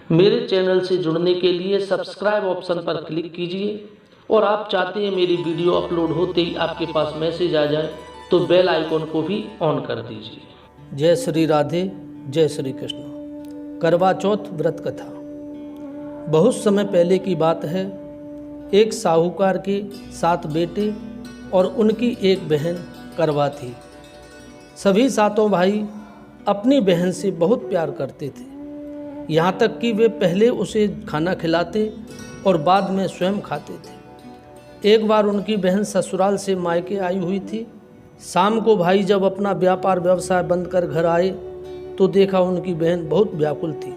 मेरे चैनल से जुड़ने के लिए सब्सक्राइब ऑप्शन पर क्लिक कीजिए और आप चाहते हैं मेरी वीडियो अपलोड होते ही आपके पास मैसेज आ जाए तो बेल आइकॉन को भी ऑन कर दीजिए। जय श्री राधे, जय श्री कृष्ण। करवा चौथ व्रत कथा। बहुत समय पहले की बात है। एक साहूकार के 7 बेटे और उनकी एक बहन करवा थी। सभी 7 भाई अपनी बहन से बहुत प्यार करते थे, यहाँ तक कि वे पहले उसे खाना खिलाते और बाद में स्वयं खाते थे। एक बार उनकी बहन ससुराल से मायके आई हुई थी। शाम को भाई जब अपना व्यापार व्यवसाय बंद कर घर आए तो देखा उनकी बहन बहुत व्याकुल थी।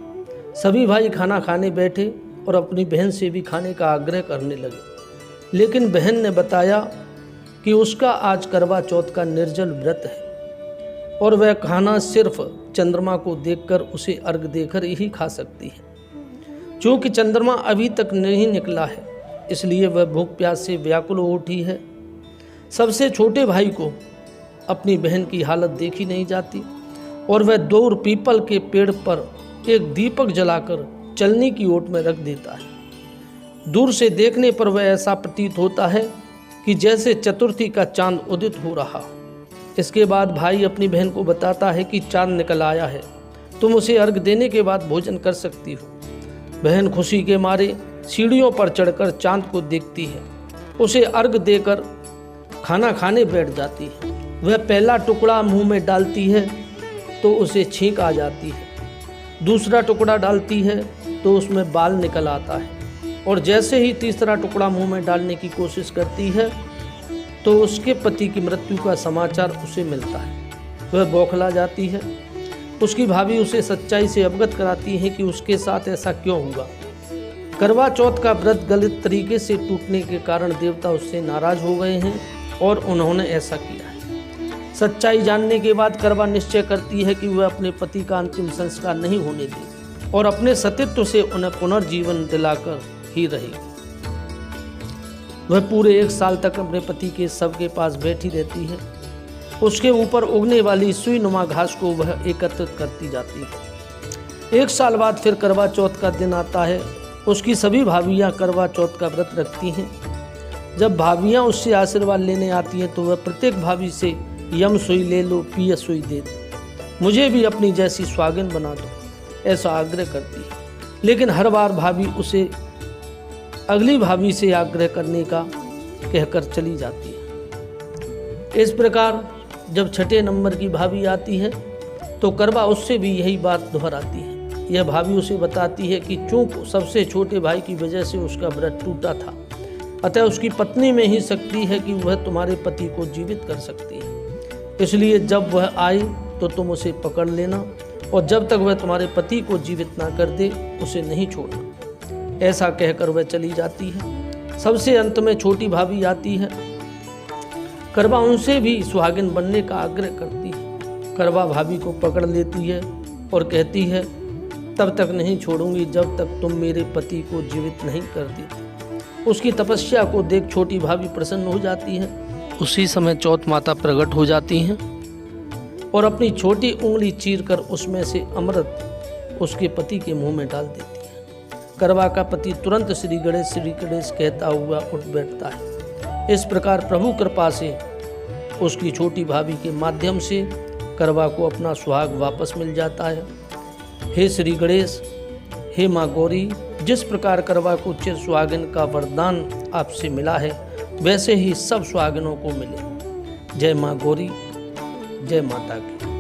सभी भाई खाना खाने बैठे और अपनी बहन से भी खाने का आग्रह करने लगे, लेकिन बहन ने बताया कि उसका आज करवा चौथ का निर्जल व्रत है और वह खाना सिर्फ चंद्रमा को देखकर उसे अर्घ देकर ही खा सकती है। चूँकि चंद्रमा अभी तक नहीं निकला है, इसलिए वह भूख प्यास से व्याकुल हो उठी है। सबसे छोटे भाई को अपनी बहन की हालत देखी नहीं जाती और वह दूर पीपल के पेड़ पर एक दीपक जलाकर चलनी की ओट में रख देता है। दूर से देखने पर वह ऐसा प्रतीत होता है कि जैसे चतुर्थी का चांद उदित हो रहा हो। इसके बाद भाई अपनी बहन को बताता है कि चांद निकल आया है, तुम उसे अर्घ देने के बाद भोजन कर सकती हो। बहन खुशी के मारे सीढ़ियों पर चढ़कर चांद को देखती है, उसे अर्घ देकर खाना खाने बैठ जाती है। वह पहला टुकड़ा मुंह में डालती है तो उसे छींक आ जाती है, दूसरा टुकड़ा डालती है तो उसमें बाल निकल आता है और जैसे ही तीसरा टुकड़ा मुंह में डालने की कोशिश करती है तो उसके पति की मृत्यु का समाचार उसे मिलता है। वह बौखला जाती है। उसकी भाभी उसे सच्चाई से अवगत कराती है कि उसके साथ ऐसा क्यों हुआ। करवा चौथ का व्रत गलत तरीके से टूटने के कारण देवता उससे नाराज हो गए हैं और उन्होंने ऐसा किया है। सच्चाई जानने के बाद करवा निश्चय करती है कि वह अपने पति का अंतिम संस्कार नहीं होने देगी और अपने सतीत्व से उन्हें पुनर्जीवन दिलाकर ही रहेगी। वह पूरे 1 साल तक अपने पति के शव के पास बैठी रहती है। उसके ऊपर उगने वाली सुई नुमा घास को वह एकत्रित करती जाती है। 1 साल बाद फिर करवा चौथ का दिन आता है। उसकी सभी भाभियाँ करवा चौथ का व्रत रखती हैं। जब भाभियाँ उससे आशीर्वाद लेने आती हैं तो वह प्रत्येक भाभी से यम सुई ले लो, पिय सुई दे दो, मुझे भी अपनी जैसी सुहागिन बना दो, ऐसा आग्रह करती है। लेकिन हर बार भाभी उसे अगली भाभी से आग्रह करने का कहकर चली जाती है। इस प्रकार जब 6ठे नंबर की भाभी आती है तो करवा उससे भी यही बात दोहराती है। यह भाभी उसे बताती है कि चूँक सबसे छोटे भाई की वजह से उसका व्रत टूटा था, अतः उसकी पत्नी में ही शक्ति है कि वह तुम्हारे पति को जीवित कर सकती है। इसलिए जब वह आए तो तुम उसे पकड़ लेना और जब तक वह तुम्हारे पति को जीवित ना कर दे उसे नहीं छोड़ना। ऐसा कहकर वह चली जाती है। सबसे अंत में छोटी भाभी आती है। करवा उनसे भी सुहागिन बनने का आग्रह करती है। करवा भाभी को पकड़ लेती है और कहती है, तब तक नहीं छोड़ूंगी जब तक तुम मेरे पति को जीवित नहीं कर देती। उसकी तपस्या को देख छोटी भाभी प्रसन्न हो जाती है। उसी समय चौथ माता प्रकट हो जाती हैं और अपनी छोटी उंगली चीरकर उसमें से अमृत उसके पति के मुंह में डाल देती है। करवा का पति तुरंत श्री गणेश कहता हुआ उठ बैठता है। इस प्रकार प्रभु कृपा से उसकी छोटी भाभी के माध्यम से करवा को अपना सुहाग वापस मिल जाता है। हे श्री गणेश, हे माँ गौरी, जिस प्रकार करवा को चिर सुहागिन का वरदान आपसे मिला है वैसे ही सब सुहागिनों को मिले। जय माँ गौरी, जय माता की।